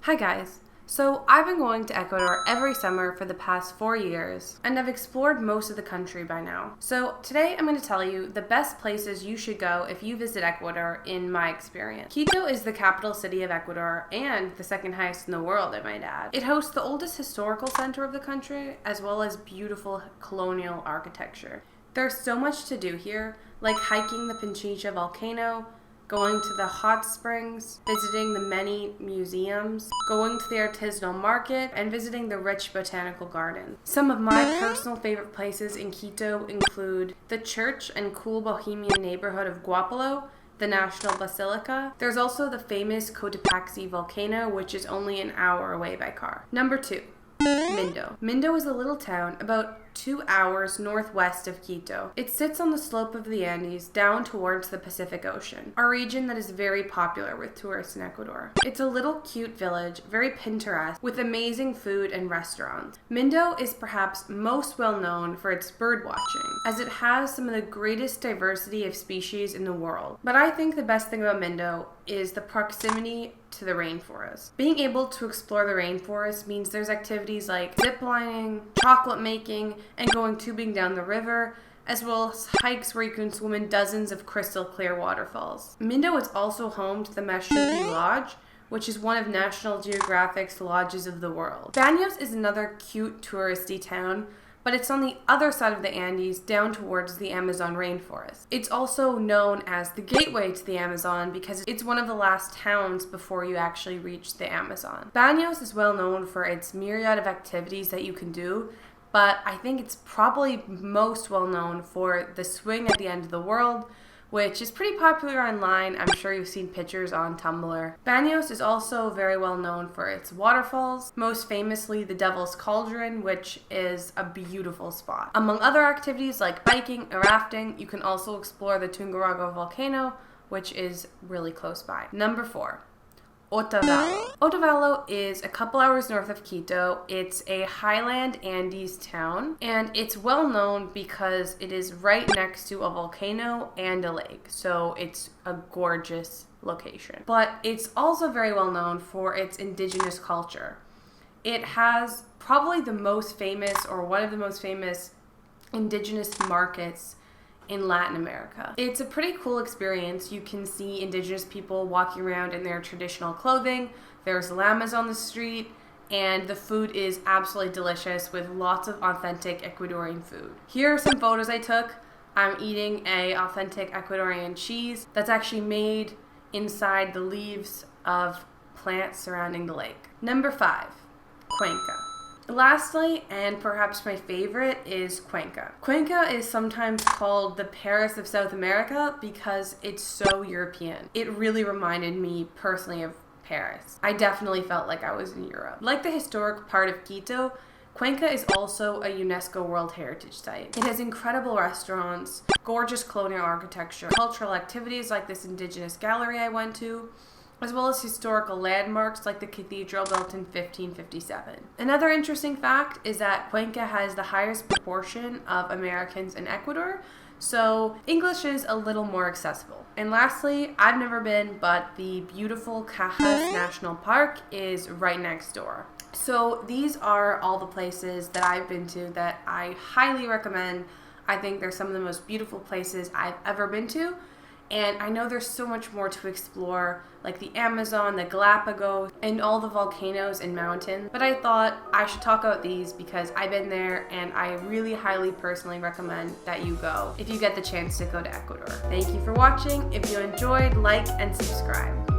Hi guys! So I've been going to Ecuador every summer for the past 4 years, and I've explored most of the country by now. So today I'm going to tell you the best places you should go if you visit Ecuador in my experience. Quito is the capital city of Ecuador and the second highest in the world, I might add. It hosts the oldest historical center of the country as well as beautiful colonial architecture. There's so much to do here, like hiking the Pichincha volcano, going to the hot springs, visiting the many museums, going to the artisanal market, and visiting the rich botanical garden. Some of my personal favorite places in Quito include the church and cool bohemian neighborhood of Guapalo, the National Basilica. There's also the famous Cotopaxi volcano, which is only an hour away by car. Number 2. Mindo. Mindo is a little town about 2 hours northwest of Quito. It sits on the slope of the Andes down towards the Pacific Ocean, a region that is very popular with tourists in Ecuador. It's a little cute village, very Pinterest, with amazing food and restaurants. Mindo is perhaps most well known for its bird watching, as it has some of the greatest diversity of species in the world. But I think the best thing about Mindo is the proximity to the rainforest. Being able to explore the rainforest means there's activities like ziplining, chocolate making, and going tubing down the river, as well as hikes where you can swim in dozens of crystal clear waterfalls. Mindo is also home to the Mashupi Lodge, which is one of National Geographic's lodges of the world. Baños is another cute touristy town, but it's on the other side of the Andes down towards the Amazon rainforest. It's also known as the gateway to the Amazon because it's one of the last towns before you actually reach the Amazon. Baños is well known for its myriad of activities that you can do, but I think it's probably most well known for the swing at the end of the world, which is pretty popular online. I'm sure you've seen pictures on Tumblr. Baños is also very well known for its waterfalls, most famously the Devil's Cauldron, which is a beautiful spot. Among other activities like biking or rafting, you can also explore the Tungurahua volcano, which is really close by. Number 4. Otavalo. Otavalo is a couple hours north of Quito. It's a highland Andes town, and it's well known because it is right next to a volcano and a lake, so it's a gorgeous location. But it's also very well known for its indigenous culture. It has probably the most famous, or one of the most famous, indigenous markets in Latin America. It's a pretty cool experience. You can see indigenous people walking around in their traditional clothing. There's llamas on the street, and the food is absolutely delicious with lots of authentic Ecuadorian food. Here are some photos I took. I'm eating a authentic Ecuadorian cheese that's actually made inside the leaves of plants surrounding the lake. Number 5, Cuenca. Lastly, and perhaps my favorite, is Cuenca. Cuenca is sometimes called the Paris of South America because it's so European. It really reminded me personally of Paris. I definitely felt like I was in Europe. Like the historic part of Quito, Cuenca is also a UNESCO World Heritage Site. It has incredible restaurants, gorgeous colonial architecture, cultural activities like this indigenous gallery I went to, as well as historical landmarks like the cathedral built in 1557. Another interesting fact is that Cuenca has the highest proportion of Americans in Ecuador, so English is a little more accessible. And lastly, I've never been, but the beautiful Cajas National Park is right next door. So these are all the places that I've been to that I highly recommend. I think they're some of the most beautiful places I've ever been to. And I know there's so much more to explore, like the Amazon, the Galapagos, and all the volcanoes and mountains. But I thought I should talk about these because I've been there, and I really highly personally recommend that you go if you get the chance to go to Ecuador. Thank you for watching. If you enjoyed, like and subscribe.